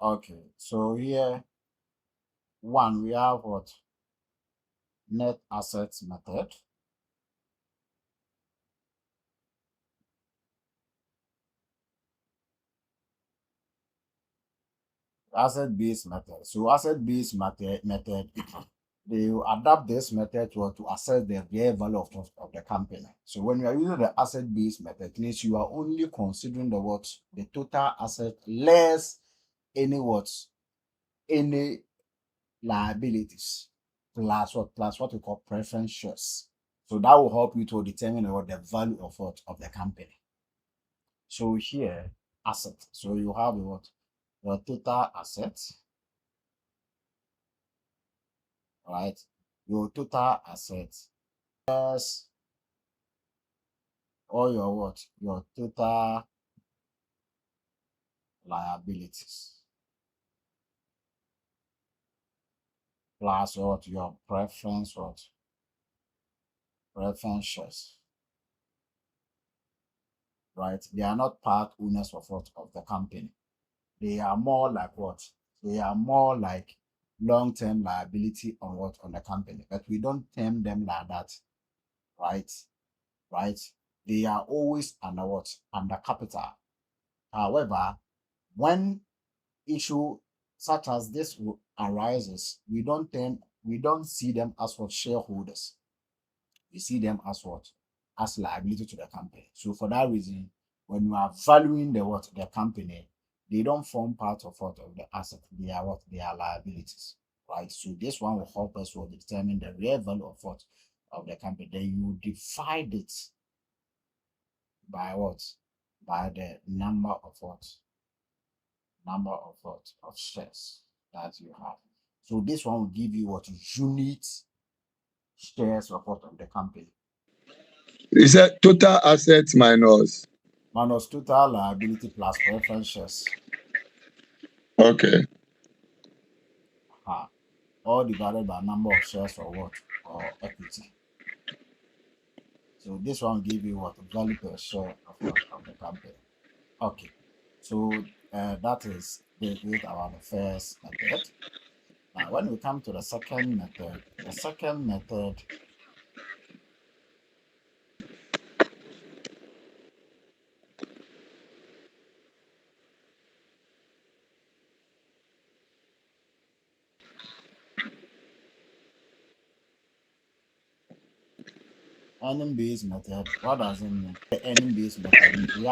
Okay, so here one we have what? Net assets method. Asset-based method. So asset-based method they will adapt this method to assess the real value of the company. So when you are using the asset-based method, it means you are only considering the total asset less any liabilities plus what we call preference shares. So that will help you to determine what the value of the company. So here asset. So you have what your total assets, right? Your total assets plus all your what? Your total liabilities plus what? Your preference shares, right? They are not part owners of the company. They are more like what? They are more like long-term liability on the company, but we don't term them like that, right? Right? They are always under what? Under capital. However, when issue such as this arises, we don't see them as what shareholders. We see them as what? As liability to the company. So for that reason, when you are valuing the company, they don't form part of the asset. They are what? They are liabilities. Right. So this one will help us to determine the real value of the company. Then you divide it by what? By the number of of shares that you have. So this one will give you what? Unit shares of the company. You said total assets Minus total liability plus preference shares. Okay. All divided by number of shares or equity. So this one will give you what? Value per share of the company. Okay. So that is it about the first method. Now, when we come to the second method, earning based method, what does it mean? The earning based method, we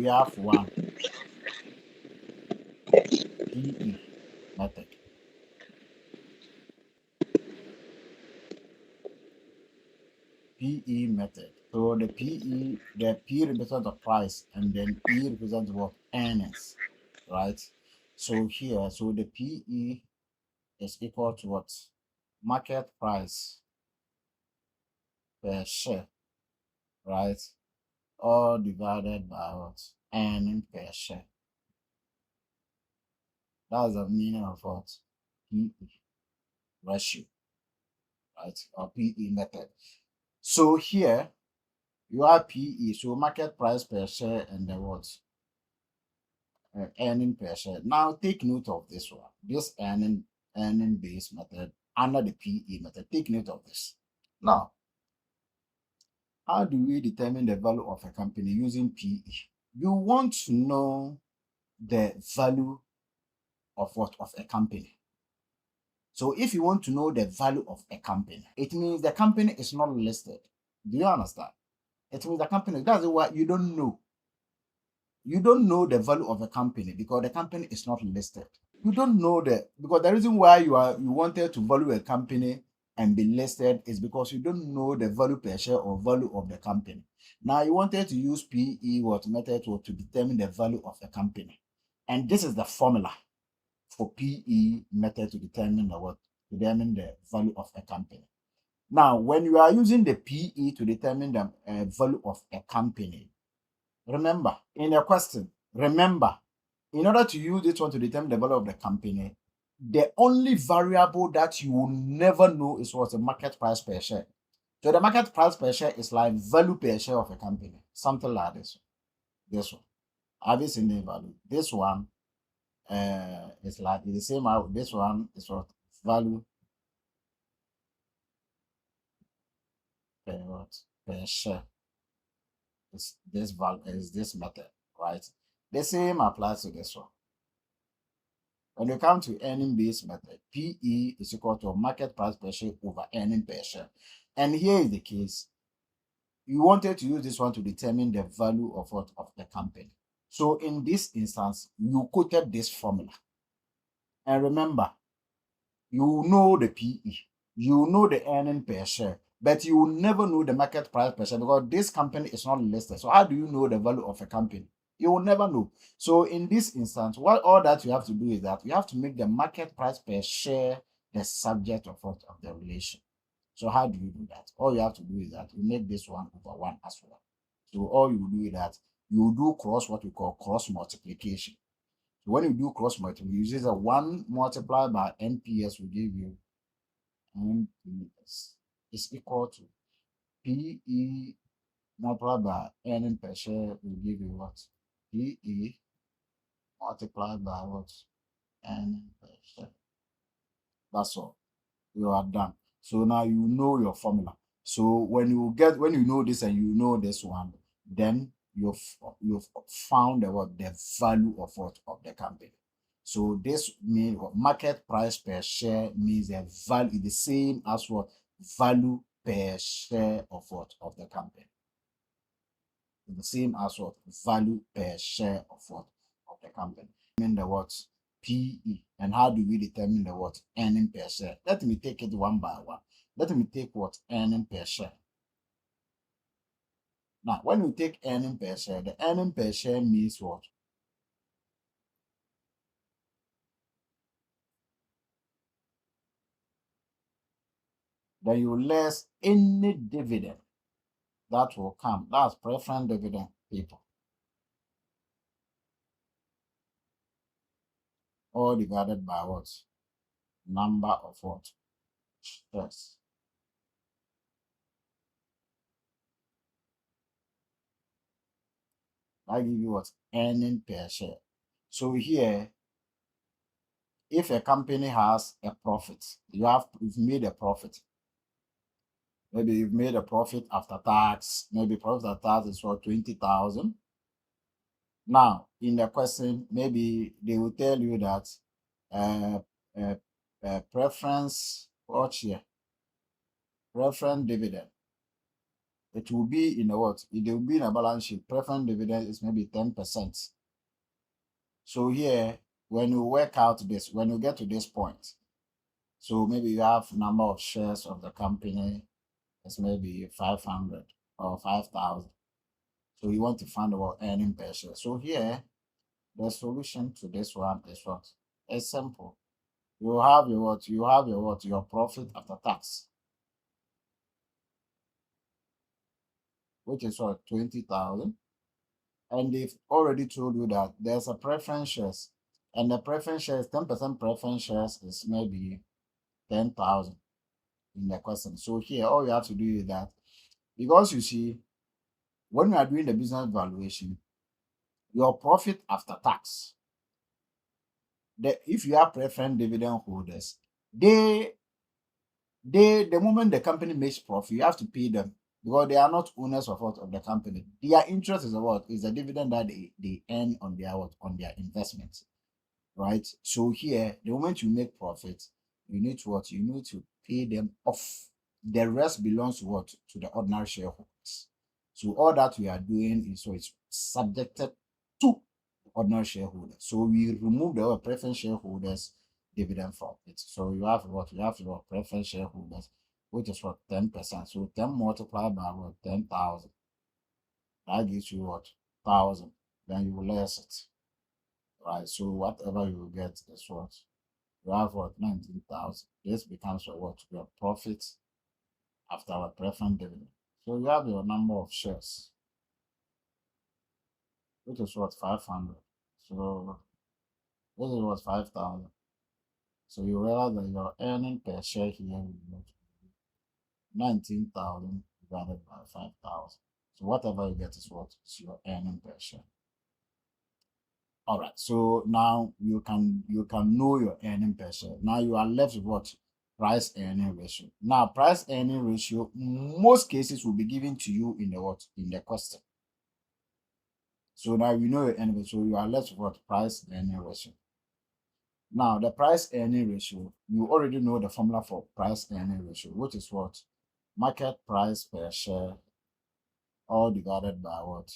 have one PE method. PE method. So the P represents the price, and then E represents what? Earnings, right? So here, so the PE is equal to what? Market price per share, right? All divided by what? Earning per share. That's the meaning of what? PE ratio, right? Or PE method. So here you have PE, so market price per share and the what? Earning per share. Now take note of this one. This earning based method under the PE method. Take note of this. Now, how do we determine the value of a company using PE? You want to know the value of what? Of a company. So if you want to know the value of a company, it means the company is not listed. Do you understand? It means the company, that's why you don't know. You don't know the value of a company because the company is not listed. You don't know that because the reason why you wanted to value a company and be listed is because you don't know the value per share or value of the company. Now you wanted to use PE what method to determine the value of a company, and this is the formula for PE method to determine the value of a company. Now, when you are using the PE to determine the value of a company, remember in your question, remember in order to use this one to determine the value of the company, the only variable that you will never know is what's the market price per share. So the market price per share is like value per share of a company, something like this. This one. Have you seen the value? This one is like the same. This one is what value per what per share. Is this value is this method, right? The same applies to this one. When you come to earning based method, PE is equal to market price per share over earning per share. And here is the case. You wanted to use this one to determine the value of what of the company. So in this instance, you quoted this formula. And remember, you know the PE, you know the earning per share, but you will never know the market price per share because this company is not listed. So how do you know the value of a company? You will never know. So in this instance, what all that you have to do is that you have to make the market price per share the subject of what of the relation. So how do you do that? All you have to do is that you make this one over one as well. So all you do is that you do cross what we call cross multiplication. So when you do cross multiplication, you use a 1 multiplied by NPS will give you NPS is equal to PE multiplied by earning per share will give you what? PE multiplied by what? Earning per share. That's all. You are done. So now you know your formula. So when you know this and you know this one, then you've found the value of what of the company. So this means market price per share means the value the same as what value per share of what of the company. The same as what value per share of what of the company. Mean the what PE and how do we determine the what earning per share? Let me take it one by one. Let me take what earning per share. Now, when we take earning per share, the earning per share means what? Then you less any dividend that will come. That's preference dividend, people. All divided by what? Number of what? Shares. I give you what? Earning per share. So here, if a company has a profit, you've made a profit. Maybe you've made a profit after tax. Maybe profit after tax is for 20,000. Now, in the question, maybe they will tell you that uh, uh, preference what share, preference dividend. It will be in a what? It will be in a balance sheet. Preference dividend is maybe 10%. So here, when you work out this, when you get to this point, so maybe you have number of shares of the company, it's maybe 500 or 5,000. So you want to find about earning per share. So here, the solution to this one is what? It's simple. You have your what? You have your what? Your profit after tax, which is what? 20,000. And they've already told you that there's a preference shares. And the preference shares, 10% preference shares is maybe 10,000 in the question. So here, all you have to do is that because you see, when you are doing the business valuation, your profit after tax, if you have preference dividend holders, they the moment the company makes profit, you have to pay them because they are not owners of what of the company. Their interest is what is the dividend that they earn on their what on their investments, right? So here, the moment you make profit, you need to what you need to pay them off. The rest belongs to what to the ordinary shareholders. So all that we are doing is so it's subjected to ordinary shareholders. So we remove the preference shareholders dividend from it. So you have what you have your preference shareholders, which is what 10%. So 10 multiplied by what 10,000. That gives you what 1,000. Then you less it. Right. So whatever you get is what you have what 19,000. This becomes what your profit after our preference dividend. So you have your number of shares, which is what 500. So this is what 5,000. So you realize that your earning per share here will be 19,000 divided by 5,000. So whatever you get is what is your earning per share. All right. So now you can know your earning per share. Now you are left with what? Price earning ratio. Now price earning ratio, most cases will be given to you in the what? In the question. So now you know your earning ratio. You are left with what? Price earning ratio. Now the price earning ratio, you already know the formula for price earning ratio, which is what? Market price per share all divided by what?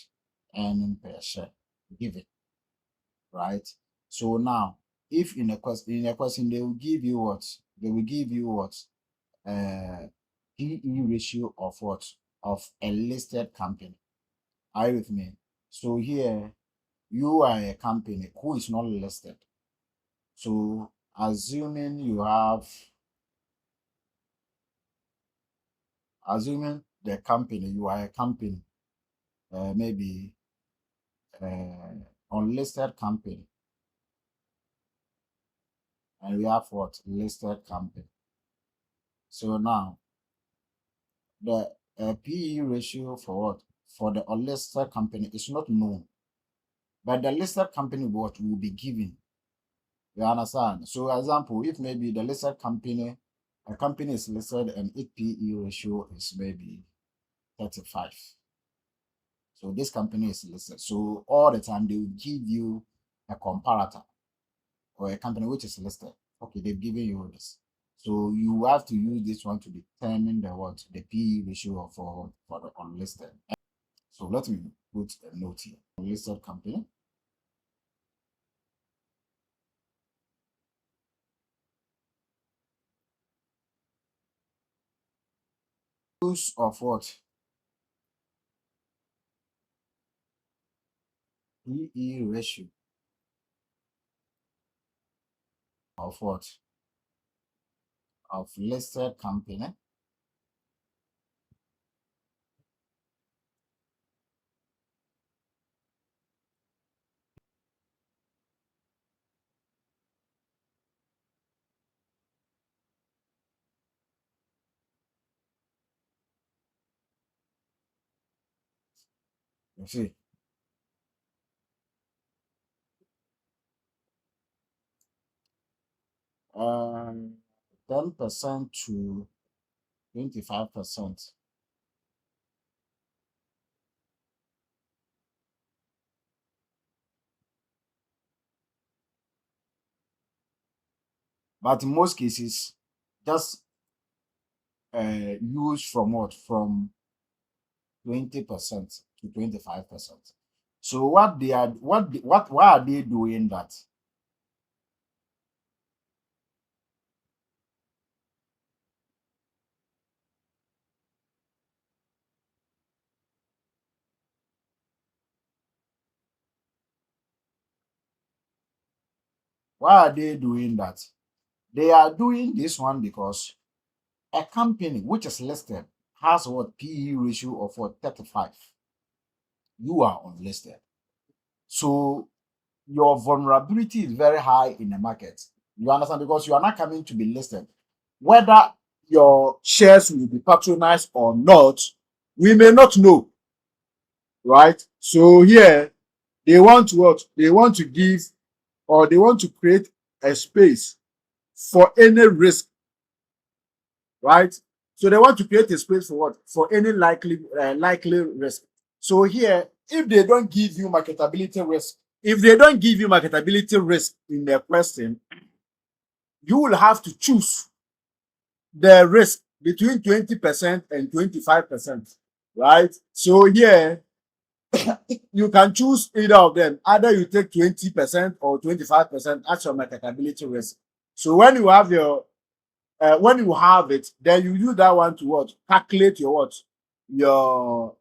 Earning per share given, right? So now, if in a question they will give you what? They will give you what? PE ratio of what? Of a listed company. Are you with me? So here you are a company who is not listed. So assuming you have, assuming the company, you are a company, maybe unlisted company, and we have what? Listed company. So now the PE ratio for what? For the unlisted company is not known, but the listed company what will be given. You understand? So, example, if maybe the listed company, a company is listed and its PE ratio is maybe 35. So this company is listed. So all the time they will give you a comparator or a company which is listed. Okay, they've given you this. So you have to use this one to determine the what? The PE ratio for the unlisted. So let me put a note here. Unlisted company. Use of what? PE ratio of what? Of listed company. You see, 10% to 25%. But in most cases, just use from what? From 20% to 25%. So what they are what why are they doing that? Why are they doing that? They are doing this one because a company which is listed has what? PE ratio of what? 35. You are unlisted. So your vulnerability is very high in the market. You understand? Because you are not coming to be listed. Whether your shares will be patronized or not, we may not know, right? So here they want what? They want to give, or they want to create a space for any risk, right? So they want to create a space for what? For any likely risk. So here, if they don't give you marketability risk, if they don't give you marketability risk in their question, you will have to choose the risk between 20% and 25%, right? So here, you can choose either of them. Either you take 20% or 25% as your marketability risk. So when you have your when you have it, then you use that one to what? Calculate your what? Your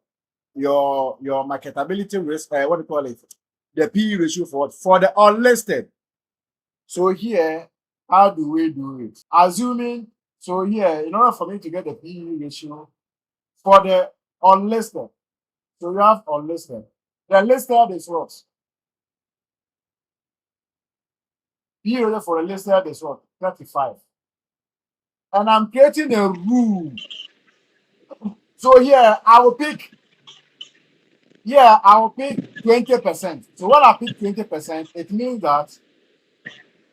marketability risk, what do you call it? The PE ratio for what? For the unlisted. So here, how do we do it? Assuming, so here, in order for me to get the PE ratio for the unlisted, so you have unlisted. The listed is what? PE ratio for the listed is what? 35. And I'm creating a rule. So here, I will pick Yeah, I'll pick 20%. So when I pick 20%, it means that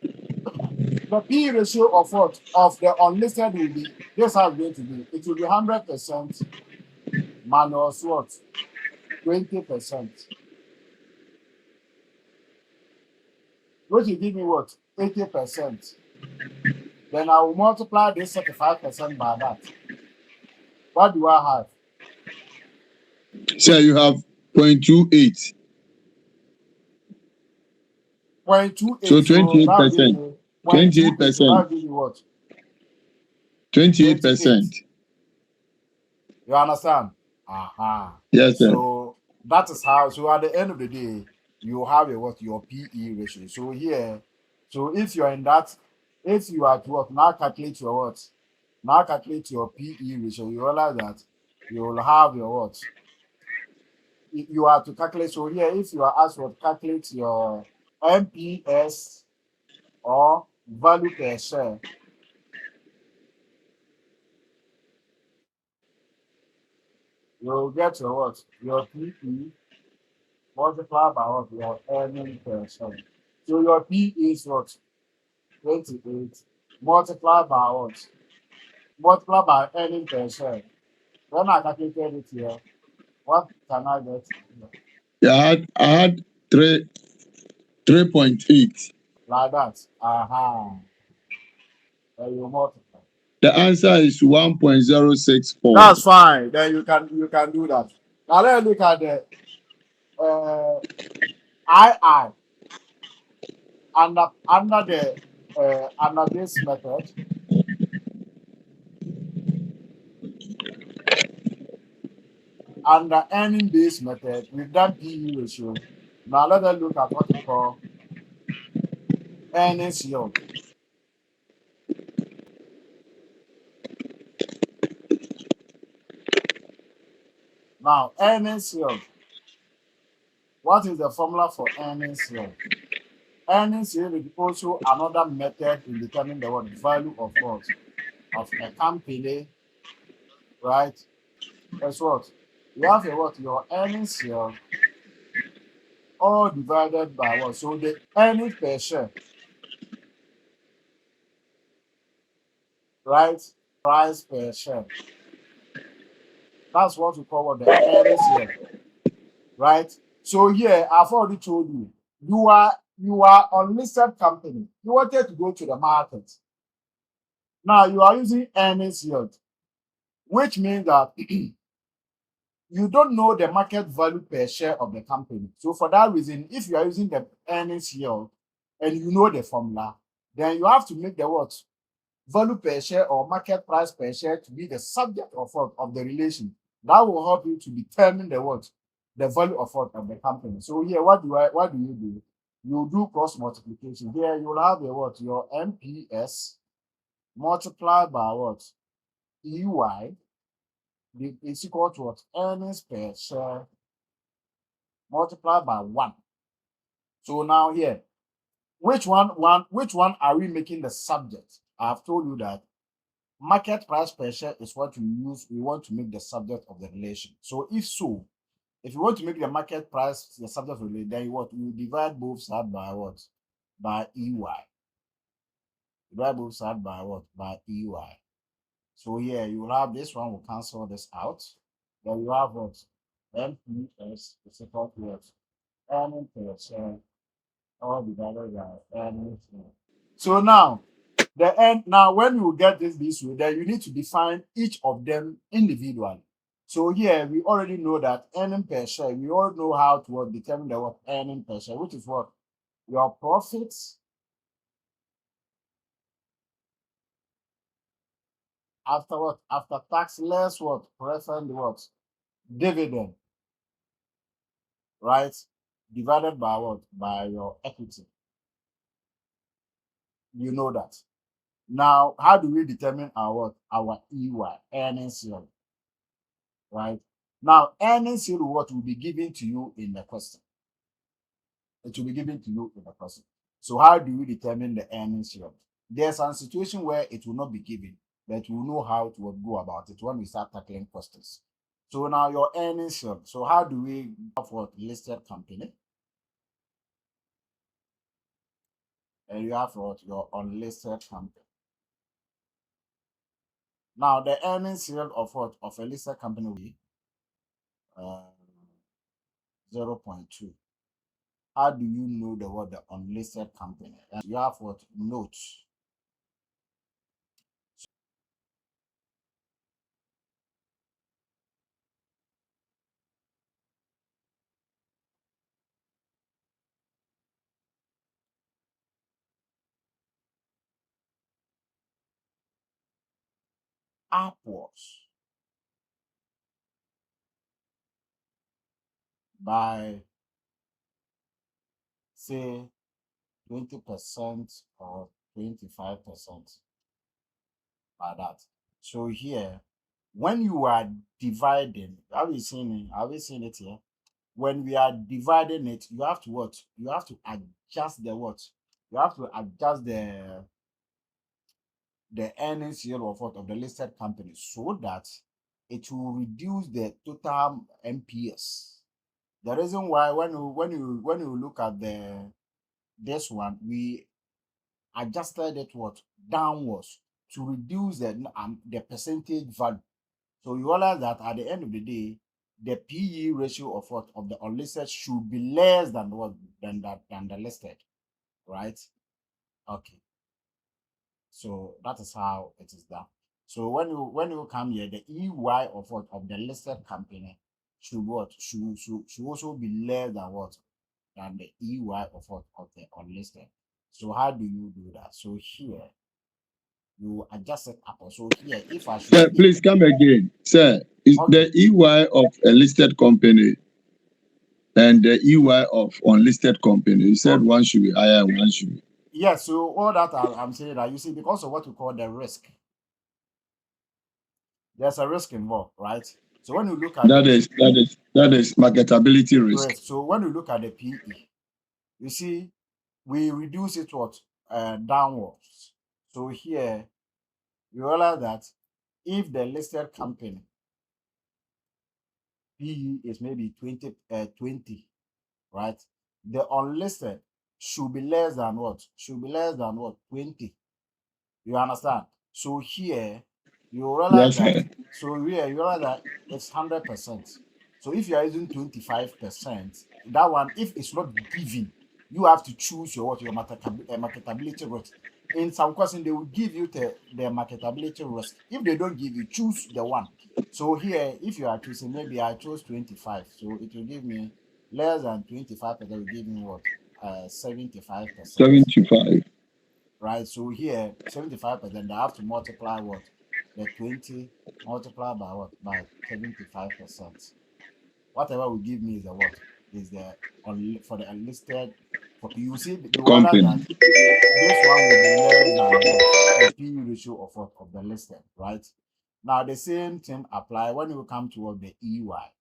the P ratio of what of the unlisted will be this how it's going to be. It will be 100% minus what 20%, which will give me what 80%. Then I will multiply this 35% by that. What do I have? So you have 0.28. 0.28. So So that give 28%. me 0.28. So 28%. that give me what? 28. 28%. You understand? Aha. Yes, sir. So that is how. So at the end of the day, you have a what your PE ratio. So here, so if you are in that, if you are to what now calculate your what, now calculate your PE ratio, you realize that you will have your what. You have to calculate. So here, if you are asked what calculate your MPS or value per share, you'll get your what your PE multiply by what your earning per share. So your P is what 28 multiply by what? Multiply by earning per share. When I calculated it here, what can I get? Yeah, I had 3.8. Like that. Aha. Then you multiply. The answer is 1.064. That's fine. Then you can do that. Now let's look at the uh II under the under this method. Under earning based method, we've done PE ratio. Now let us look at what we call earnings yield. Now, earnings yield. What is the formula for earnings yield? Earnings yield is also another method in determining the what value of what of a company, right? Guess what? You have a what your earnings yield all divided by what? So the earnings per share, right? Price per share. That's what we call what the earnings yield, right? So here I've already told you, you are unlisted company. You wanted to go to the market. Now you are using earnings yield, which means that you don't know the market value per share of the company. So for that reason, if you are using the earnings yield and you know the formula, then you have to make the what value per share or market price per share to be the subject of what of the relation. That will help you to determine the what the value of what of the company. So here, what do you do? You do cross multiplication. Here you will have the what your MPS multiplied by what EY is equal to what earnings per share multiplied by 1. So now here, which one are we making the subject? I've told you that market price per share is what we want to make the subject of the relation. So if you want to make the market price the subject of the relation, then you divide both sides by what? By EY. Divide both sides by what? By EY. So here you will have this one will cancel this out. Then you have what? MPS is equal to what? Earning per share all divided by earnings. So now now when you get this way, then you need to define each of them individually. So here we already know that earning per share, we all know how to determine the what earning per share, which is what your profits after what after tax less what preferred what dividend, right? Divided by what? By your equity. You know that. Now, how do we determine our what? Our EY, earnings yield, right? Now, earnings yield what will be given to you in the question. It will be given to you in the question. So, how do we determine the earnings yield? There's a situation where it will not be given, but we'll know how to go about it when we start tackling questions. So now your earnings yield. So how do we have what listed company? And you have what your unlisted company. Now the earnings yield of what of a listed company will be 0.2. How do you know the what the unlisted company? And you have what notes. Upwards by say 20% or 25% by that. So here, when you are dividing, have you seen it? Have you seen it here? When we are dividing it, you have to what? You have to adjust the what? You have to adjust the earnings yield of what of the listed company so that it will reduce the total MPS. The reason why when you look at this one, we adjusted it what downwards to reduce the percentage value. So you realize that at the end of the day, the PE ratio of what of the unlisted should be less than what than the listed, right? Okay, so that is how it is done. So when you come here, the EY of what of the listed company should what should also be less than what than the EY of what of the unlisted. So how do you do that? So here you adjust it up. So here, if I should Sir, say, please come again. Sir, is okay, the EY of a listed company and the EY of unlisted company? You said okay, one should be higher and one should be. yeah. So all that I'm saying that you see because of what we call the risk, there's a risk involved, right? So when you look at the That is marketability risk. risk, so when you look at the PE, you see we reduce it what downwards. So here you realize that if the listed company PE is maybe 20, right? The unlisted should be less than what? Should be less than what? 20. You understand? So here you realize Yes, that sir. you realize that it's 100%. So if you are using 25%, that one, if it's not given, you have to choose your what your marketability risk. In some question, they will give you the marketability risk. If they don't give you, choose the one. So here, if you are choosing, maybe I chose 25, so it will give me less than 25%, will give me what? 75%, 75. right? So here, 75%, I have to multiply what? The 20 multiply by what? By 75%. Whatever will give me is the what? Is the for the unlisted. For you see, you realize that Company. this one will be less than the what? The P ratio of what? Of the listed, right? Now the same thing apply when you come to what the EY.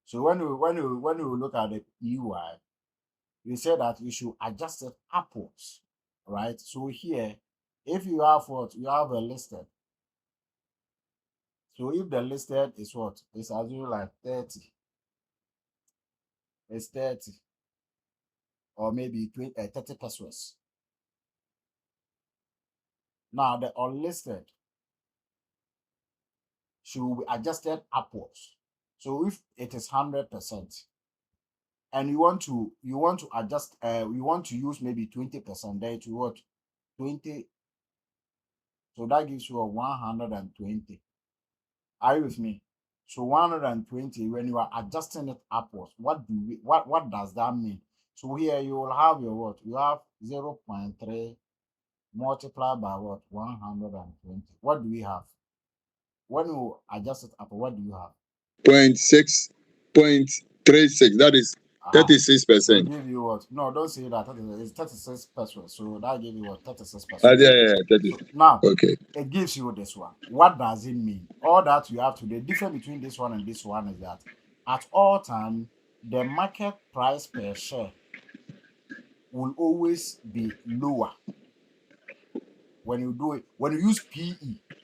So when you look at the EY, we say that you should adjust it upwards, right? So here, if you have what you have a listed, so if the listed is what is assuming like 30, it's 30 or maybe 30 pesos. Now the unlisted should be adjusted upwards. So if it is 100%, and you want to adjust, you want to use maybe 20%, then to what 20, so that gives you a 120. Are you with me? So 120, when you are adjusting it upwards, what does that mean? So here you will have your what? You have 0.3 multiplied by what? 120. What do we have? When you adjust it up, what do you have? 0.6, 0.36. That is Uh-huh. So it 36%. give you what? No, don't say that. It's 36 pesos. So that give you what? 36 Yeah, pesos. yeah, yeah, So now 30. Okay. it gives you this one. What does it mean? All that you have to, the difference between this one and this one is that at all time, the market price per share will always be lower when you do it, when you use PE.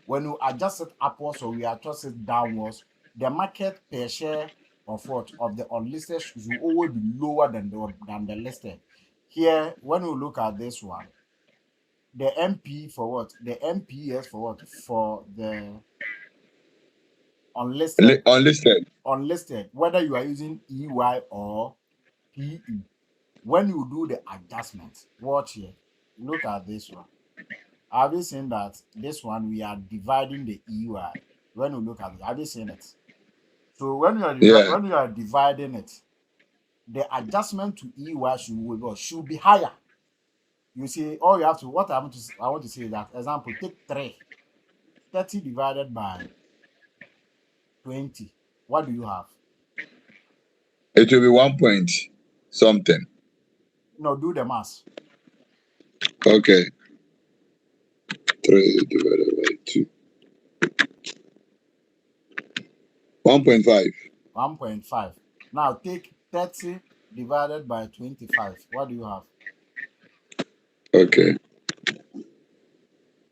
when you adjust it upwards or we adjust it downwards, the market per share of what of the unlisted should always be lower than the listed. Here, when we look at this one, the MP for what? The MPS for what? For the unlisted, Unlisted. whether you are using EY or PE. When you do the adjustment, watch here. Look at this one. Have you seen that this one we are dividing the EY? When you look at it, have you seen it? So Yeah. when you are dividing it, the adjustment to EY should be higher. You see, all you have to what I want to say is that example, take 30 divided by 20. What do you have? It will be 1 point something. No, do the math. Okay. 3 divided by 2. 1.5. 1.5. Now take 30 divided by 25. What do you have? Okay.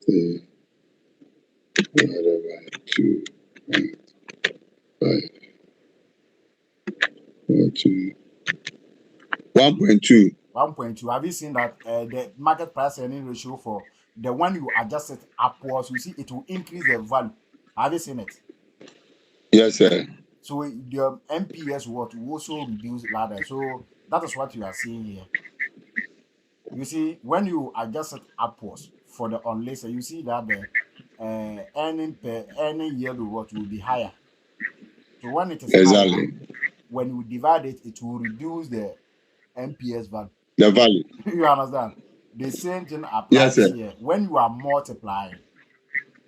3 divided by 2. 5. 1.2. 1.2. Have you seen that the market price earning ratio for the one you adjust it upwards, you see it will increase the value. Have you seen it? Yes, sir. So the MPS will also reduce ladder. So that is what you are seeing here. You see, when you adjust it upwards for the unlisted, you see that the earning yield will be higher. So when it is higher, Exactly. when you divide it, it will reduce the MPS value. The value. You understand? The same thing Yes, applies sir. here. When you are multiplying,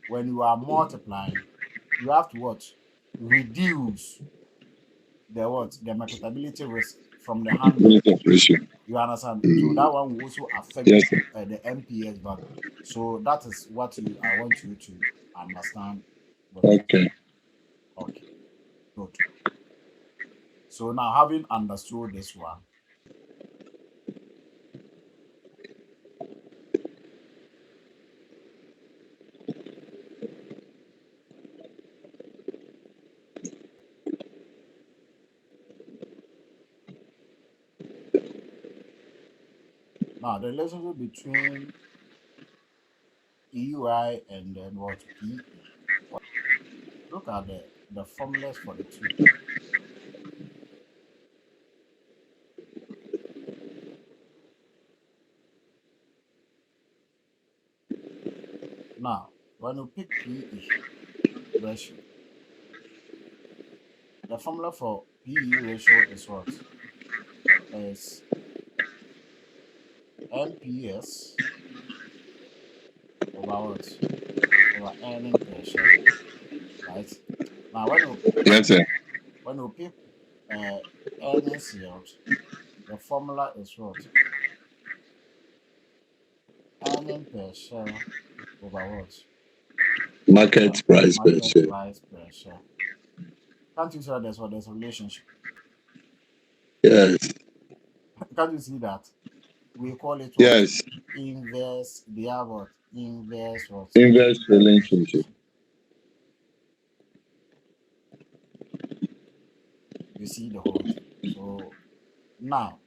you have to what? Reduce the what? The marketability risk from the handle. Unit operation. You understand? So that one will also affect Yes, sir. the MPS value. So that is what I want you to understand with this. Okay. Okay, good. So now having understood this one, now the relationship between EUI and then what PE. Look at the formulas for the two. Now, when you pick PE ratio, the formula for PE ratio is what? Is MPS over what? Over earning per share, right? Now, Yes, sir. when you pick uh, earnings yield, the formula is what? Earning per share over what? Over Market price per market share. price per share. Can't you see that there's a relationship? Yes. Can't you see that? We call it what? Yes. Inverse. They have what? Inverse what? Inverse relationship. You see the whole thing. So now,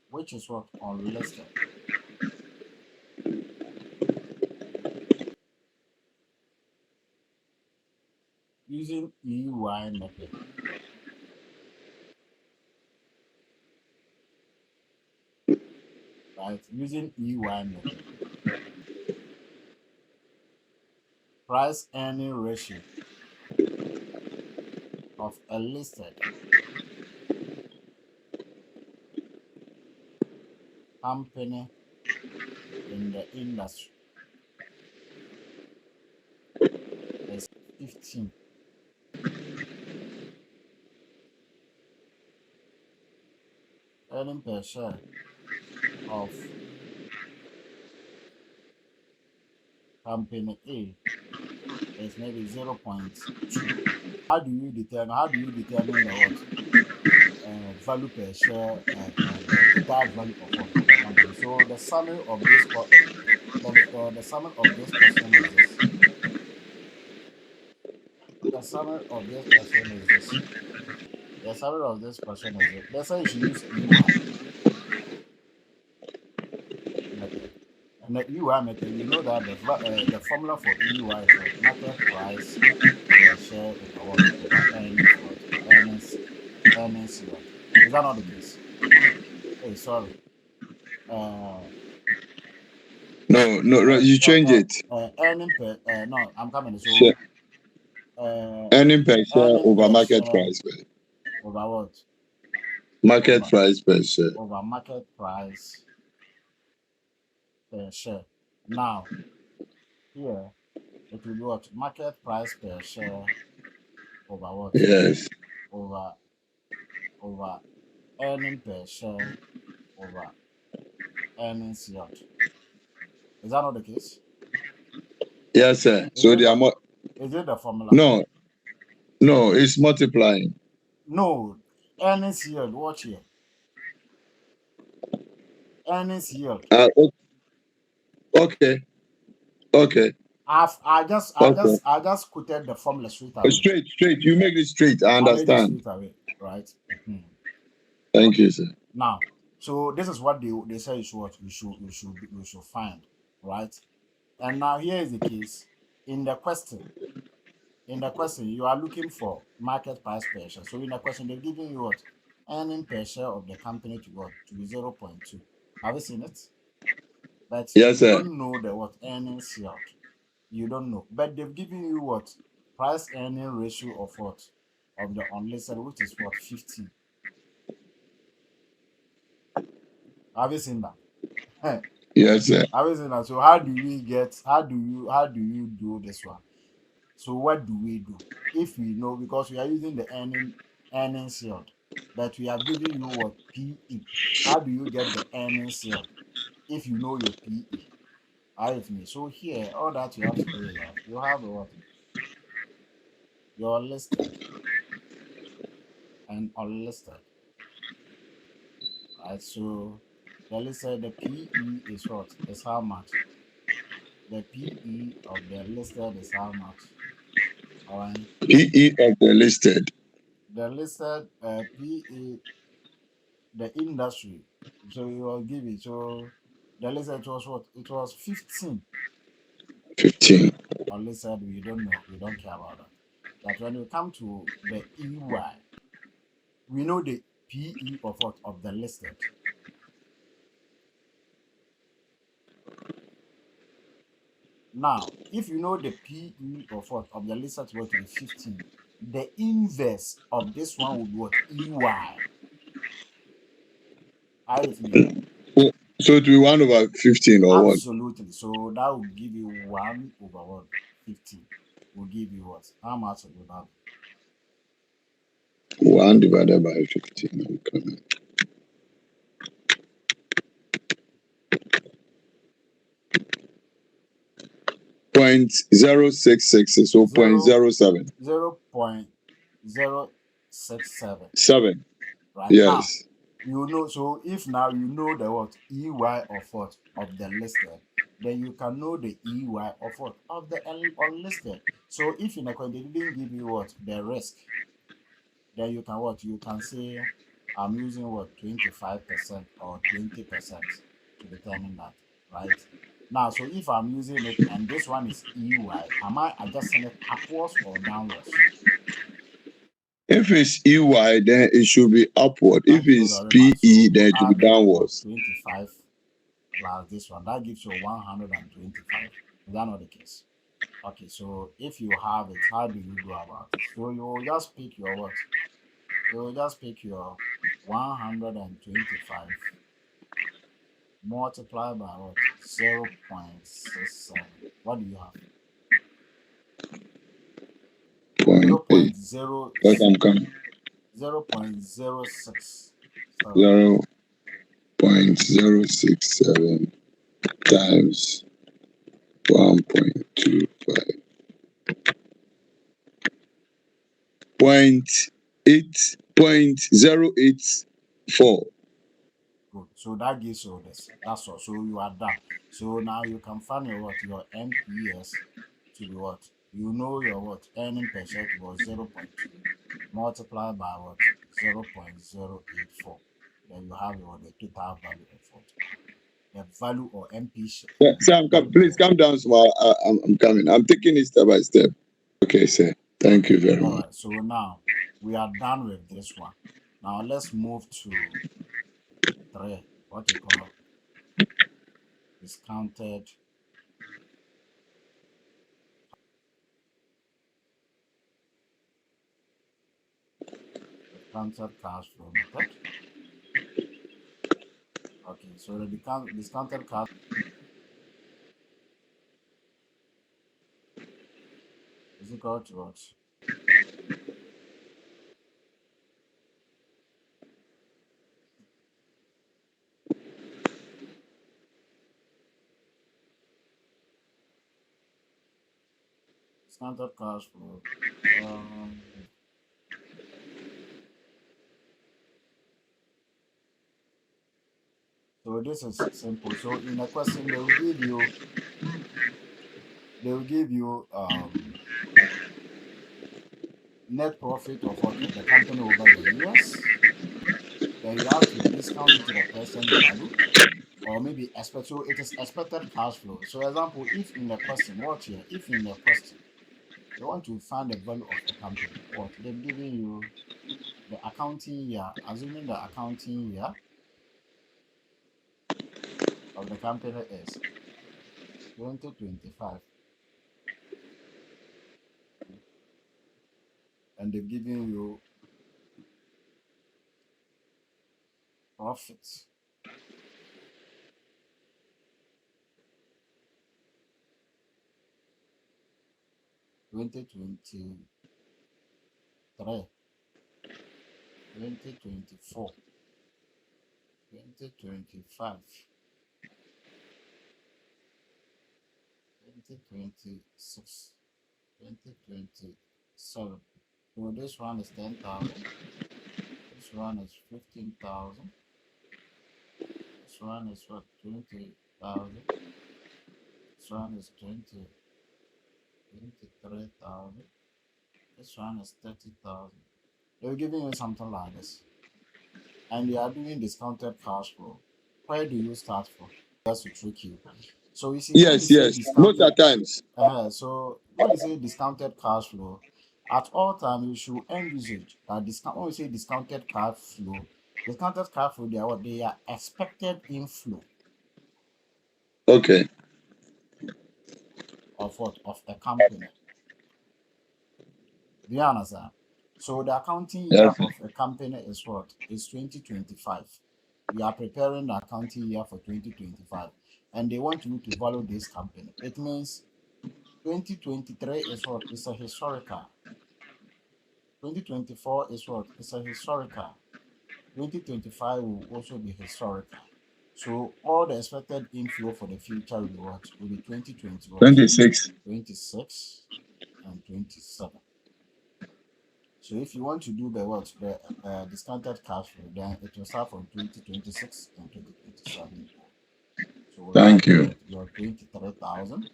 which is what? Unlisted. Using EY method, right? Using EY method. Price earning ratio of a listed company in the industry is 15. earning per share of company A is maybe 0.2. How do you determine the what? Value per share, the total value of what of the company. So the summary of this the summary of this question is this. The summary of this question is this. The summary of this question is it. They say you should use EY method. And the EY method, you know that the formula for EY is what? Market price per share over what? Over earnings what? Earnings yield. Is that not the case? Hey, sorry. Uh, No, you change it. Earning per no, I'm coming. Share, So uh, earning per share earning over per market share price. over what? Market Over price per share. market price per share. Now here it will be what? Market price per share over what? Yes. Over over earning per share over earnings yield. Is that not the case? Yes, sir. Is So it they are the more. is it the formula? No, no, it's multiplying. No, earnings yield. Watch here. Earnings yield. Okay, okay, okay. I just quoted the formula straight away. Straight. You make it straight. I I made it understand. straight away, right? Mhm. Thank Okay. you, sir. Now, so this is what they say is what you should find, right? And now here is the case. In the question, you are looking for market price per share. So in the question, they're giving you what? Earning per share of the company to what? To be 0.2. Have you seen it? But Yes, you sir. don't know the what earnings yield. You don't know. But they've given you what? Price earning ratio of what? Of the unlisted, which is what? 15. Have you seen that? Yes, sir. Have you seen that? So how do you do this one? So what do we do? If we know, because we are using the earnings yield, but we have given you what? PE. How do you get the earnings yield if you know your PE? Are you with me? So here, all that you have to do is that you have what? Your listed and unlisted. Right? So the listed, the PE is what? Is how much? The PE of the listed is how much? All right. PE of the listed. The listed PE, the industry. So you will give it. So the listed was what? It was 15. 15. Unlisted, we don't know. We don't care about that. But when you come to the EY, we know the PE of what? Of the listed. Now, if you know the PE of what? Of the listed were to be 15, the inverse of this one would be what? EY. Are you with me? So it will be 1 over 15 or what? Absolutely. So that will give you 1 over what? 15. Will give you what? How much will that be? 1 divided by 15. Okay. 0.066 so 0.07. 0.067. 7. Right now, Yes. you know. So if now you know the what EY of what of the listed, then you can know the EY of what of the unlisted. So if in a coin they didn't give you what the risk, then you can what you can say I'm using what 25% or 20% to determine that, right? Now, so if I'm using it and this one is EY, am I adjusting it upwards or downwards? If it's EY, then it should be upward. If Thank you it's very much. PE, So you then it should add be what downwards. 25 plus this one, that gives you 125. Is that not the case? Okay, so if you have it, how do you go about it? So you will just pick your what? You will just pick your 125 multiply by what? 0.67. What do you have? Point 0. 8. But I'm coming. 0.067. 0. 0.067 times 1.25. 0.084. Good. So that gives you this. That's all. So you are done. So now you can find your what? Your NPS to be what? You know your what? Earning per share was 0.2 multiplied by what? 0.084. Then you have your the total value of what? The value or Sam, value please per come down small. I'm coming. I'm taking it step by step. Okay, sir. Thank okay. you very All much. right. So now we are done with this one. Now let's move to 3. What you call discounted cash flow method. Okay, so the discounted cash is equal to what? Discounted cash flow. So this is simple. So in a question, they will give you net profit of what of the company over the years. Then you have to discount it to the present value, or maybe expect. So it is expected cash flow. So example, if in the question, watch here, if in the question they want to find the value of the company, what they've given you the accounting year, assuming the accounting year of the company is 2025, and they've given you profits 2023, 2024, 2025, 2026, 2027. So this one is 10,000. This one is 15,000. This one is what 20,000. This one is 23,000. This one is 30,000. They're giving you something like this, and they are doing discounted cash flow. Where do you start from? That's to trick you. So you see, when you Yes, say yes. Most discounted, of the times. so when you say discounted cash flow, at all time you should envisage that discount. When we say discounted cash flow, they are what they are expected inflow Okay. of what of a company. Do you understand? So the accounting year Yes. of a company is what? Is 2025. We are preparing the accounting year for 2025. And they want you to value this company. It means 2023 is what? It's a historical. 2024 is what? It's a historical. 2025 will also be historical. So all the expected inflow for the future will be what? Will be 2020 what? 26. 26 and 27. So if you want to do the what the discounted cash flow, then it will start from 2026 and 2027. So we have Thank you. your 23,000,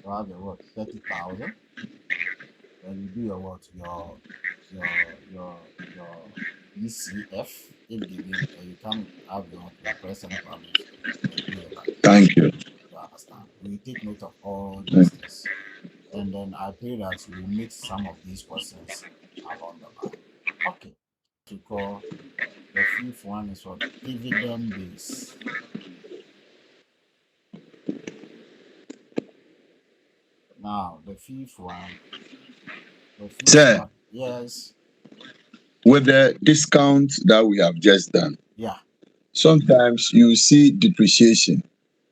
you have your what 30,000, then you do your what your ECF if given, you come have your present values, then do your calculation. Thank you. You understand? We take note of all these things, and then I pray that you will meet some of these questions along the line. Okay, to call the fifth one is what dividend base. Now the fifth Sir, one, yes, with the discount that we have just done, yeah, sometimes you see depreciation.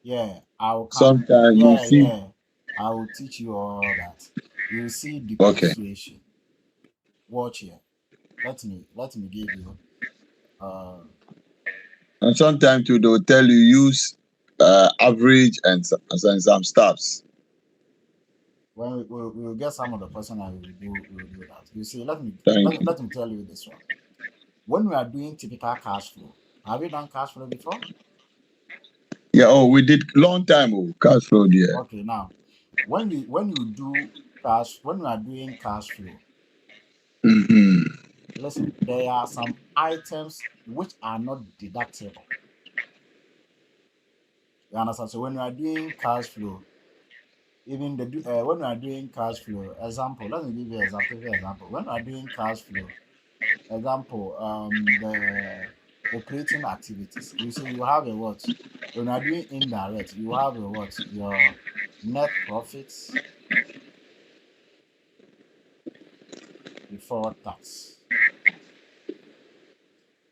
yeah. I'll come. Sometimes you Yeah, see. yeah. I will teach you all that. You see Okay. depreciation. Watch here. Let me give you. Uh, And sometimes too, they'll tell you use average and some stuffs. When we will get some of the person and we will do that. You see, Thank you. let me tell you this one. When we are doing typical cash flow, have you done cash flow before? Yeah, oh, we did long time, oh, cash flow there. Okay, now when we are doing cash flow, Mm-hmm. listen, there are some items which are not deductible. You understand? So when we are doing cash flow, even when we are doing cash flow, example, let me give you example. When we are doing cash flow, example, the operating activities, you see, you have a what? When you are doing indirect, you have a what? Your net profits before tax.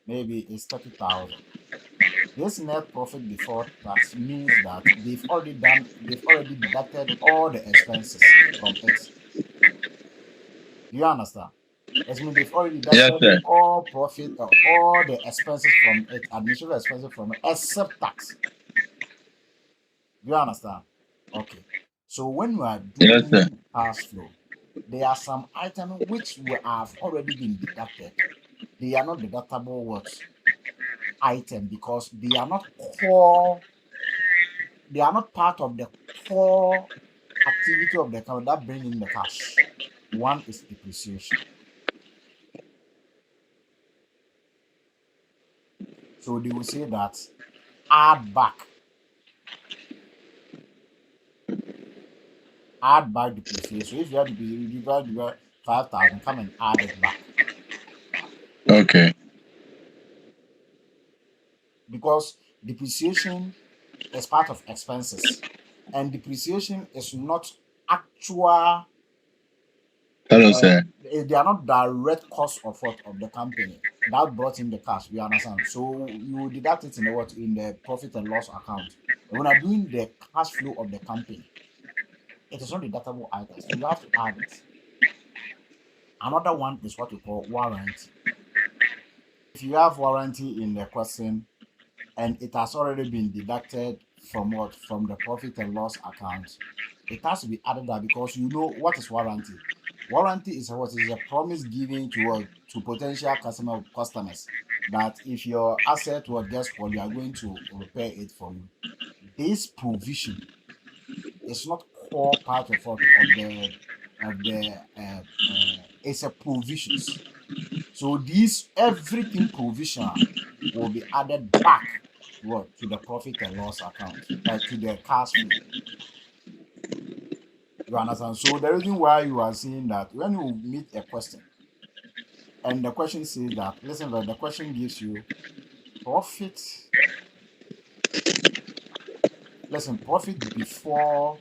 Maybe it's 30,000. This net profit before tax means that they've already deducted all the expenses from it. Do you understand? It means they've already Yes, deducted sir. all the expenses from it, administrative expenses from it, except tax. Do you understand? Okay. So when we are Yes, sir. doing cash flow, there are some items which will have already been deducted. They are not deductible what item because they are not core. They are not part of the core activity of the account that bring in the cash. One is depreciation. So they will say that add back depreciation. So if you have to be divide by 5,000, come and add it back Okay. because depreciation is part of expenses, and depreciation is not actual. Hello, sir. They are not direct cost of what of the company that brought in the cash. We understand. So you deduct it in the profit and loss account. But when you are doing the cash flow of the company, it is not deductible item. So you have to add it. Another one is what we call warranty. If you have warranty in the question and it has already been deducted from what? From the profit and loss account, it has to be added there because you know what is warranty. Warranty is what is a promise given to potential customers that if your asset will get spoiled, you are going to repair it for you. This provision is not core part of what of the it's a provisions. So these everything provisional will be added back to what? To the profit and loss account, to the cash flow. You understand? So the reason why you are seeing that when you meet a question and the question says that, listen, the question gives you profit, listen, profit before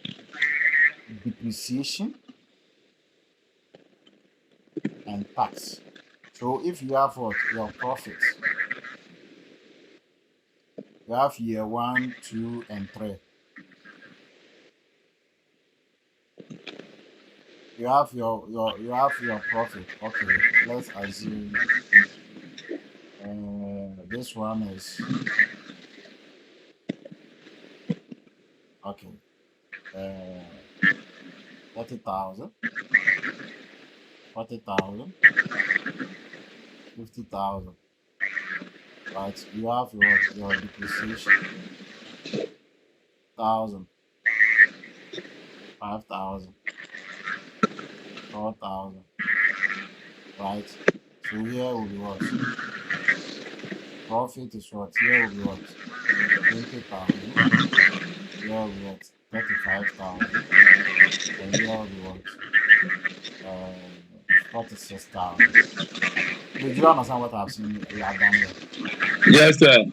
depreciation and tax. So if you have what? Your profit, you have year 1, 2, and 3. You have your profit. Okay, let's assume this one is okay. 30,000, 40,000, 50,000. Right? You have your depreciation 1,000, 5,000, 4,000. Right? So here will be what? Profit is what? Here will be what? 20,000. Here will be what? 35,000. And here will be what? 46,000. Did you understand what I've seen we have done here? Yes, sir.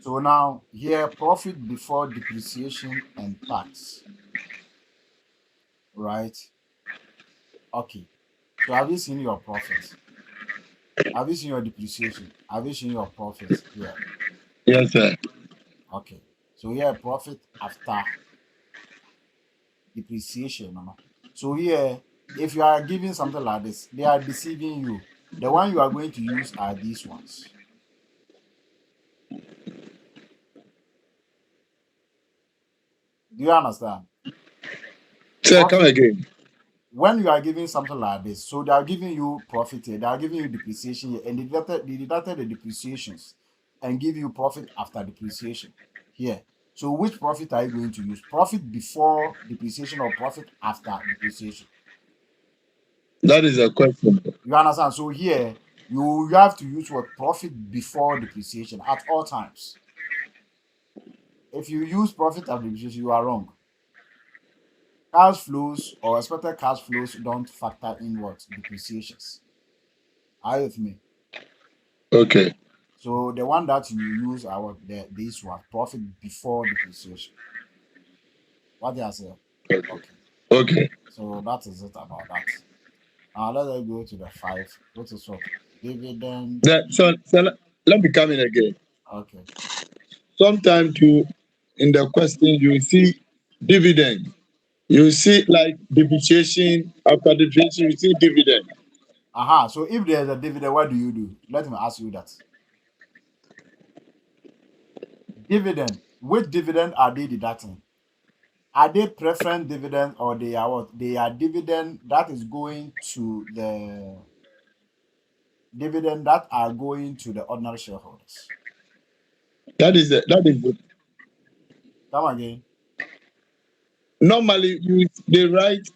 So now here profit before depreciation and tax, right? Okay. So have you seen your profit? Have you seen your depreciation? Have you seen your profit here? Yes, sir. Okay. So here profit after depreciation. So here, if you are giving something like this, they are deceiving you. The one you are going to use are these ones. Do you understand? Sir, come Profit. again. When you are giving something like this, so they are giving you profit here, they are giving you depreciation here, and they deducted the depreciations and give you profit after depreciation here. So which profit are you going to use? Profit before depreciation or profit after depreciation? That is a question. You understand? So here you have to use what profit before depreciation at all times. If you use profit after depreciation, you are wrong. Cash flows or expected cash flows don't factor in what depreciations. Are you with me? Okay. So the one that you use are what this one profit before depreciation. What they are saying? Okay. Okay. Okay. So that is it about that. Now let's go to the 5, which is what dividend. So let me come in again. Okay. Sometimes you in the question you see dividend. You see like depreciation after depreciation, you see dividend. Aha. So if there's a dividend, what do you do? Let me ask you that. Dividend. Which dividend are they deducting? Are they preference dividend or they are what? They are dividend that is going to the dividend that are going to the ordinary shareholders. That is Come again. normally you they write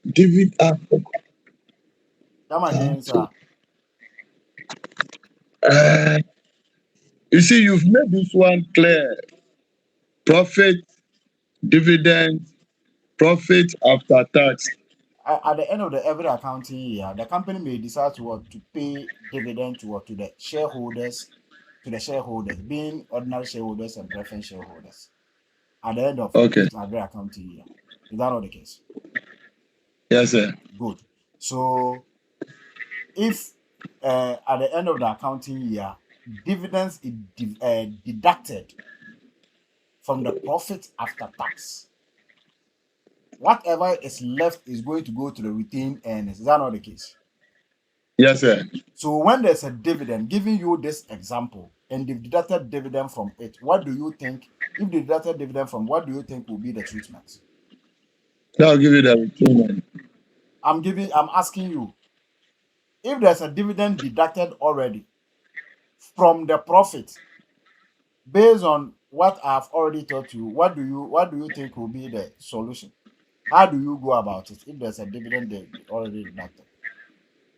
dividend. Come again, sir. Uh, you see, you've made this one clear. Profit, dividend, profit after tax. At the end of the every accounting year, the company may decide to what to pay dividend to what to the shareholders, being ordinary shareholders and preference shareholders. At the end of Okay. each every accounting year, is that not the case? Yes, sir. Good. So if at the end of the accounting year, dividends is deducted from the profit after tax, whatever is left is going to go to the retained earnings. Is that not the case? Yes, sir. So when there's a dividend, giving you this example, and they've deducted dividend from it, what do you think? If they deducted dividend from, what do you think will be the treatment? I'll give you the return. I'm asking you, if there's a dividend deducted already from the profit, based on what I've already taught you, what do you think will be the solution? How do you go about it if there's a dividend they already deducted?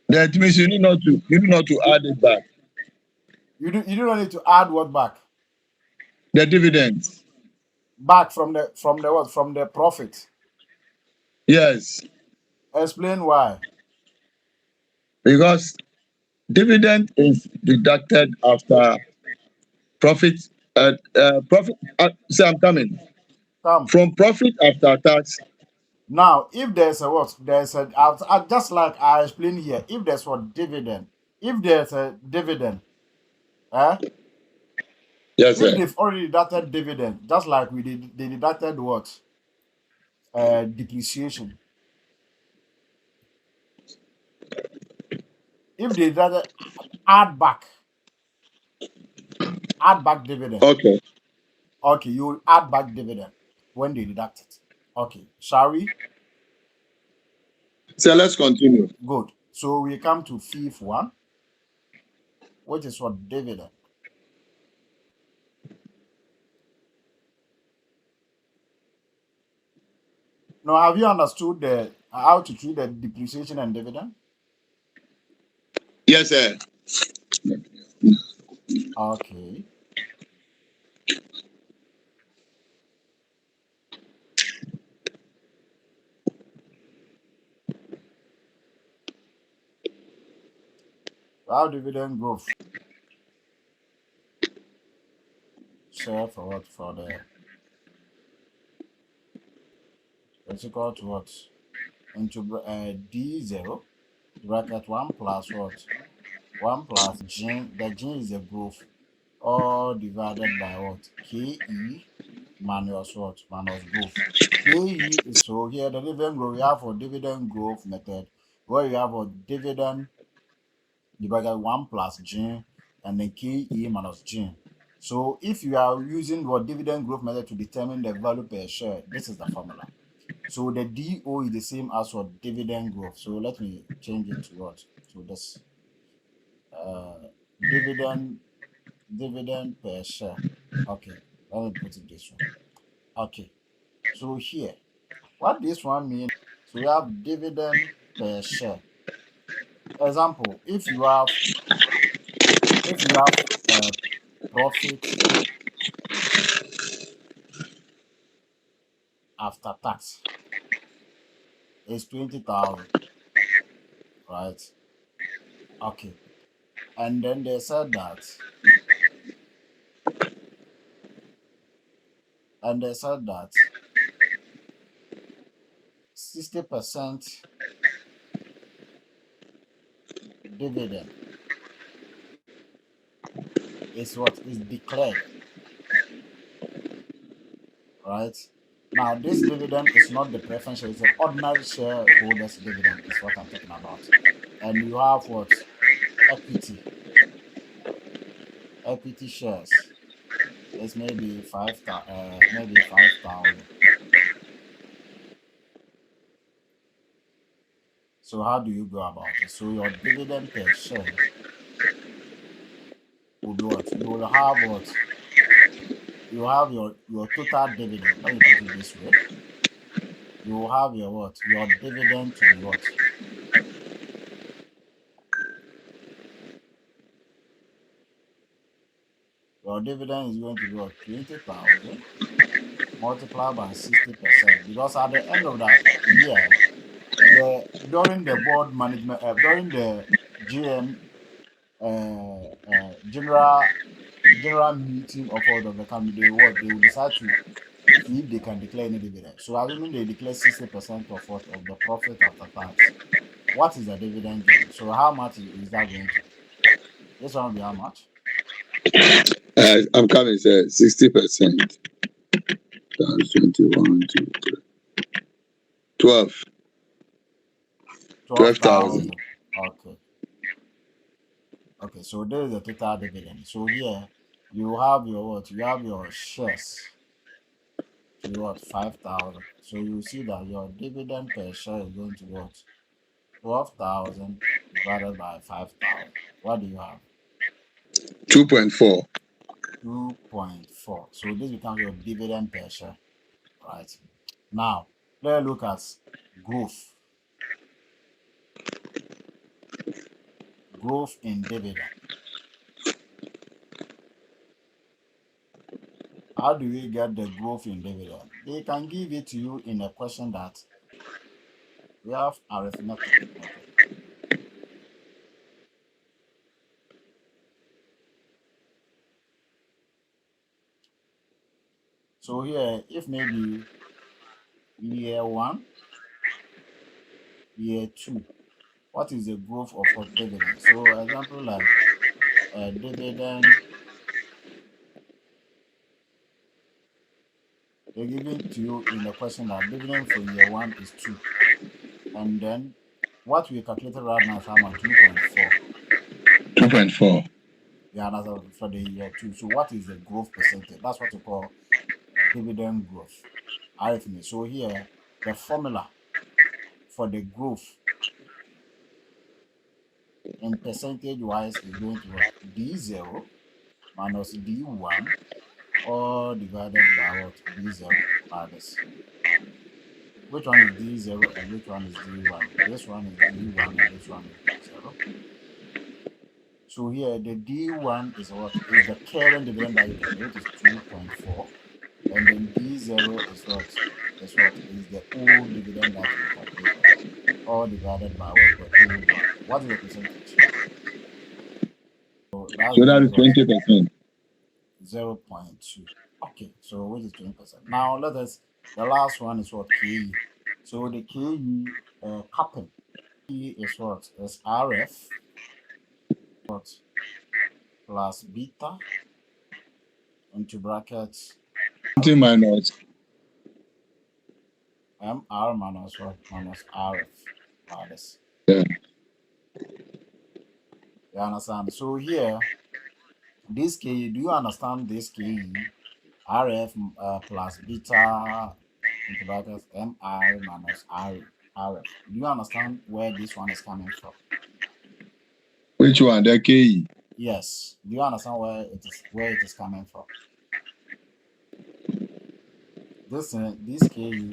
That means you need not to add it back. You don't need to add what back? The dividends. Back from the what? From the profit. Yes. Explain why. Because dividend is deducted after profit. Profit. See, I'm coming Come. from profit after tax. Now, if there's a what? There's a just like I explained here, if there's what dividend, if there's a dividend, eh? Yes, If sir. they've already deducted dividend, just like we did, they deducted what? Depreciation. If they deducted add back, add back dividend. Okay. Okay, you add back dividend when they deduct it. Okay, shall we? So let's continue. Good. So we come to fifth one, which is what dividend. Now, have you understood the how to treat the depreciation and dividend? Yes, sir. Okay. How dividend growth share for what? For the it's equal to what? Into D0 bracket 1 plus what? 1 plus G. The G is the growth. All divided by what? KE minus what? Minus growth. KE is so here the dividend growth we have for dividend growth method where you have a dividend divided 1 plus G and then KE minus G. So if you are using your dividend growth method to determine the value per share, this is the formula. So the DO is the same as for dividend growth. So let me change it to what? To this dividend per share. Okay, let me put it this one. Okay, so here, what this one means, so we have dividend per share. Example, if you have profit after tax is 20,000, right? Okay, and then they said that, and they said that 60% dividend is what is declared, right? Now, this dividend is not the preference share, it's an ordinary shareholders dividend, is what I'm talking about. And you have what? Equity. Equity shares is maybe 5,000. So how do you go about it? So your dividend per share will be what? You will have what? You have your total dividend. Let me put it this way. You will have your what? Your dividend to be what? Your dividend is going to be what? 20,000 multiplied by 60%. Because at the end of that year, during the board management, during the GM general meeting of all of the company, they will decide to see if they can declare any dividend. So assuming they declare 60% of what of the profit after tax, what is the dividend given? So how much is that going to be? This one will be how much? I'm coming, sir. 60%. Times 21, 2, 3. 12. 12,000. 12,000. Okay. Okay, so there is the total dividend. So here you have your what? You have your shares to be what? 5,000. So you see that your dividend per share is going to be what? 12,000 divided by 5,000. What do you have? 2.4. 2.4. So this becomes your dividend per share, right? Now, let's look at growth. Growth in dividend. How do we get the growth in dividend? They can give it to you in a question that we have arithmetic method. So here, if maybe year one, year two, what is the growth of what dividend? So example like dividend, they're giving to you in the question that dividend for year one is 2. And then what we calculated right now is how much? 2.4. 2.4. Yeah, that's for the year two. So what is the growth percentage? That's what we call dividend growth. Arithmetic. So here, the formula for the growth in percentage wise is going to what? D0 minus D1 all divided by what? D0 like this. Which one is D0 and which one is D1? This one is D1 and this one is D0. So here the D1 is what? Is the current dividend that you can get, which is 2.4. And then D0 is what? Is what? Is the old dividend that we calculated. All divided by what? The old one. What is the percentage? So that's So going that to is be what? 20%. 0.2. Okay, so which is 20%. Now let us, the last one is what? KE. So the KE capping. KE is what? Is RF what? Plus beta into brackets Something minus. MR minus what? Minus RF. Like this. Yeah. You understand? So here this KE, do you understand this KE? RF plus beta into brackets MI minus RF. Do you understand where this one is coming from? Which one? The KE. Yes. Do you understand where it is coming from? This KE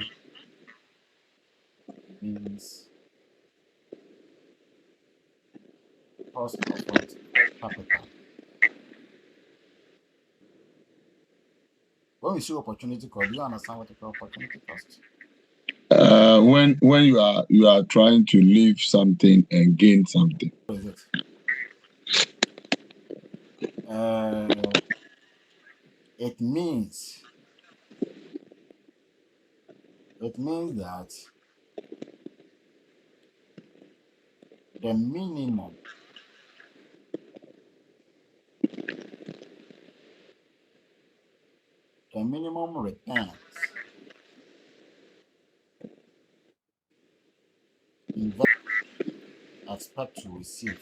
means cost of what? Capital. When we see opportunity cost, do you understand what you call opportunity cost? When you are trying to leave something and gain something. What is it? It means that the minimum returns investors expect to receive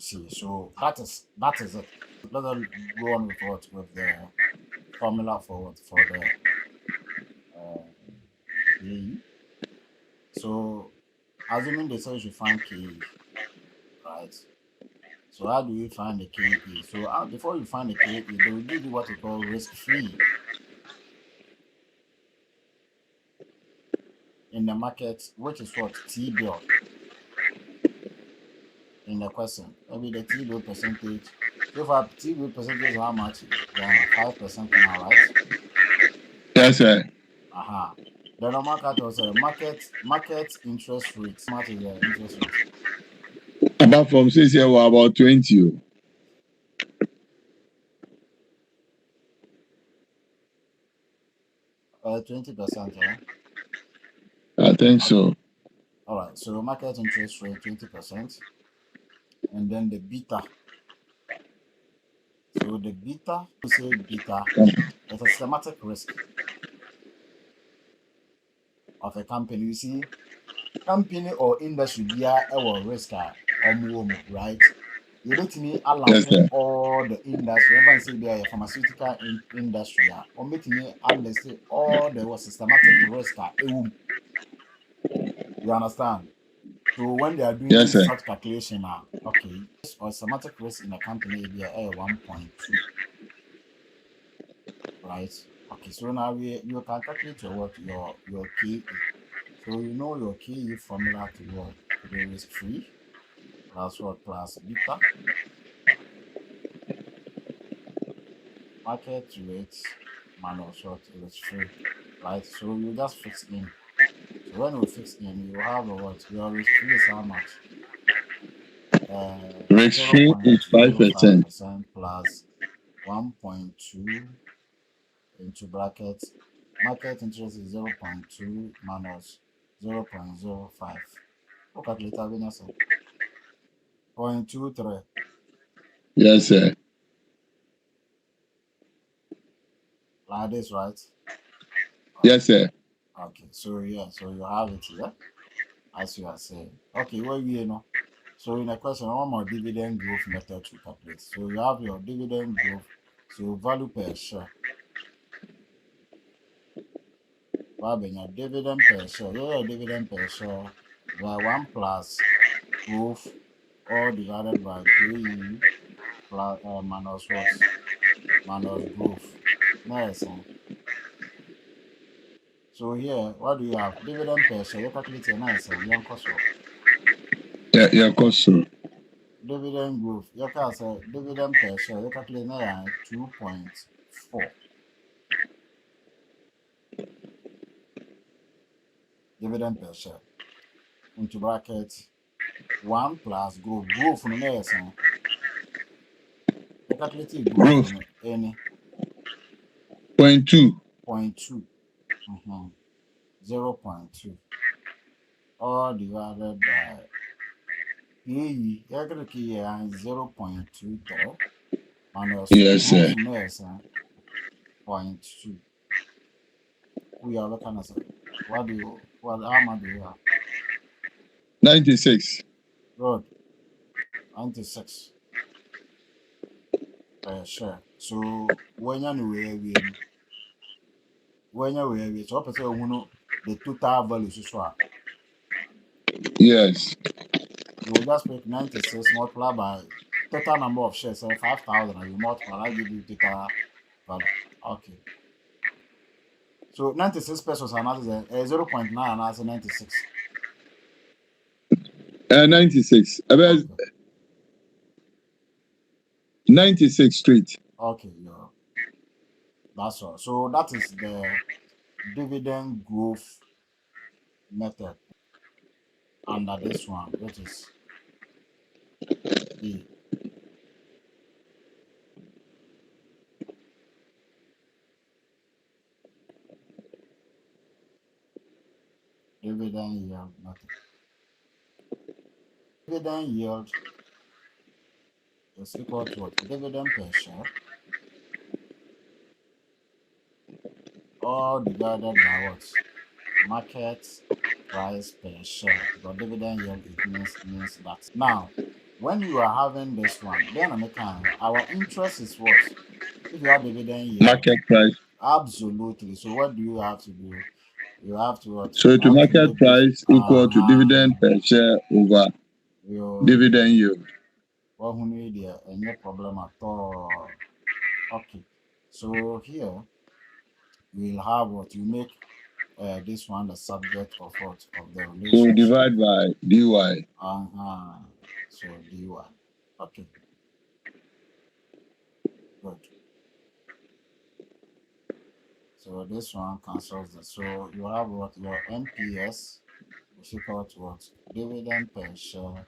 see. So that is it. Let us go on with the formula for the KE. So assuming they say you should find KE, right? So how do you find the KE? So before you find the KE, they will give you what we call risk-free in the market, which is what T-bill in the question. Maybe the T-bill percentage. So for T-bill percentage is how much? 5% now, right? Yes, sir. The normal cut was market interest rate. How much is the interest rate? Apart from 6 years, about 20. 20%, yeah? I think so. Okay. All right. So market interest rate 20%, and then the beta. So the beta, we say beta, it's a systematic risk of a company. You see, company or industry there will risk right? You let me Yes, allow sir. all the industry. Everyone say there pharmaceutical industry, or make me unlisted all the systematic risk. You understand? So when they are doing Yes, sir. such calculation, okay, or systematic risk in a company be 1.2, right? Okay, so now you can calculate your KE. So you know your KE formula to what? To the risk free plus what? Plus beta market rate minus what? Risk free, right? So you just fix in. So when you fix in, you have what? Your risk free is how much? Risk free is 5%. 0.05% plus 1.2 into brackets. Market interest is 0.2 minus 0.05. What calculator we say? 0.23. Yes, sir. Like this, right? Yes, sir. Okay, so yeah, so you have it here, as you are saying. Okay, well, you know. So in a question, one more dividend growth method to calculate. So you have your dividend growth. So value per share. Your dividend per share. Your dividend per share by 1 plus growth all divided by KE plus minus what? Minus growth. Nice. So here, what do you have? Dividend per share. You calculate your nice. Young cost. Yeah, yeah, cost so. Dividend growth. You can say dividend per share. You calculate now 2.4. Dividend per share into bracket 1 plus growth. Growth no nice. You calculate growth Growth no any 0.2. 0.2. 0.2. all divided by PE, you're key 0.23 minus Yes, sir. growth nurse 0.2. We are looking at how much do you have? 96. Good, 96 per share. So when you wear so person the total value so Yes. you will just pick 96 multiplied by total number of shares, say 5,000, and you multiply, that give you total value. Okay. So 96 pesos and that is 0.9 and that's 96. 96. About Okay. 96 straight. Okay, yeah. That's all. So that is the dividend growth method under this one, which is the dividend yield method. Dividend yield is equal to what? Dividend per share, all divided by what? Market price per share. Because dividend yield it means that. Now, when you are having this one, then our interest is what? If you have dividend yield, Market price. absolutely. So what do you have to do? You have to what? So You to have to market make this price equal to dividend per share over dividend you yield. what who need there any problem at all. Okay. So here we'll have what you make this one the subject of what of the So relationship. divide by dy. Uh-huh. So D1. Okay, good. So this one cancels this. So you have what your NPS is equal to what? Dividend per share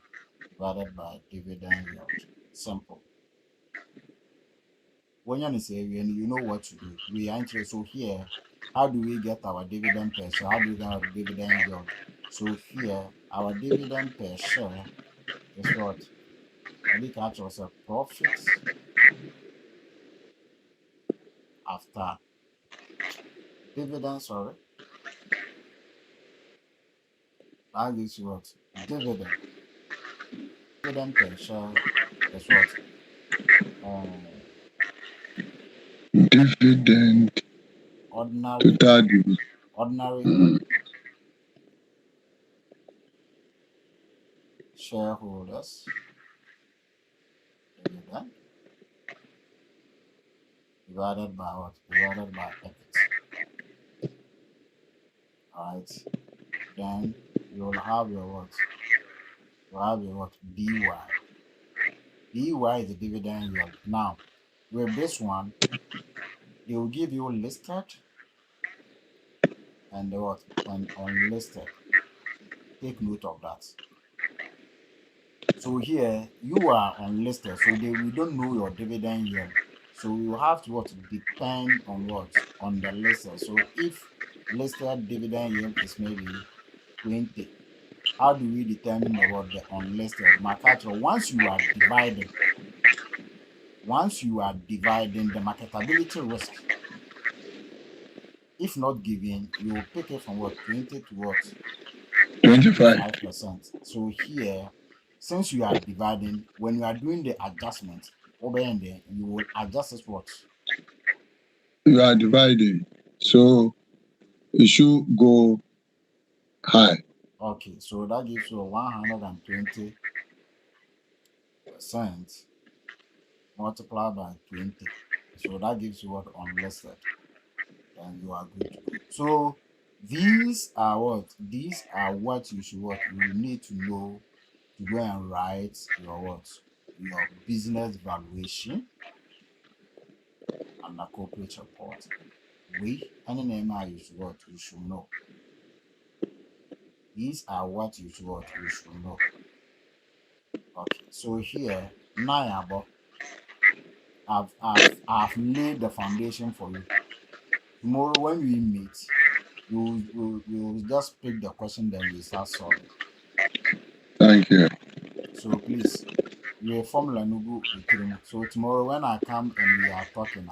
divided by dividend yield. Simple. When you say when you know what to do, we are interested. So here, how do we get our dividend per share? How do we get our dividend yield? So here, our dividend per share is what? I think catch was a profit after dividend, sorry. That gives you what? Dividend. Dividend per share is what? Um, Dividend ordinary total dividend. ordinary shareholders dividend divided by what? Divided by equity. Alright. Then you'll have your what? You have your what? DY. DY is the dividend yield. Now, with this one, they will give you listed and the what? And unlisted. Take note of that. So here you are unlisted, so we don't know your dividend yield. So we will have to what depend on what on the listed. So if listed dividend yield is maybe 20, how do we determine the unlisted? Market once you are dividing the marketability risk, if not given, you will pick it from what 20 to what 25. 25%. So here, since you are dividing, when you are doing the adjustment, over and there, you will adjust it what? You are dividing. So it should go high. Okay, so that gives you 120% multiplied by 20. So that gives you what unlisted. Then you are good to go. So these are what? These are what you should what you need to know to go and write your what? Your business valuation and the corporate report. Any name you should what you should know. These are what you should know. Okay, so here now I've laid the foundation for you. Tomorrow when we meet, we'll just pick the question, then we start solving. Thank you. So please, your formula no go with. So tomorrow when I come and we are talking,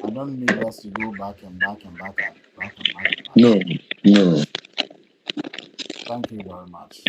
I don't need us to go back and back and back and back and back and back. No, no. Thank you very much.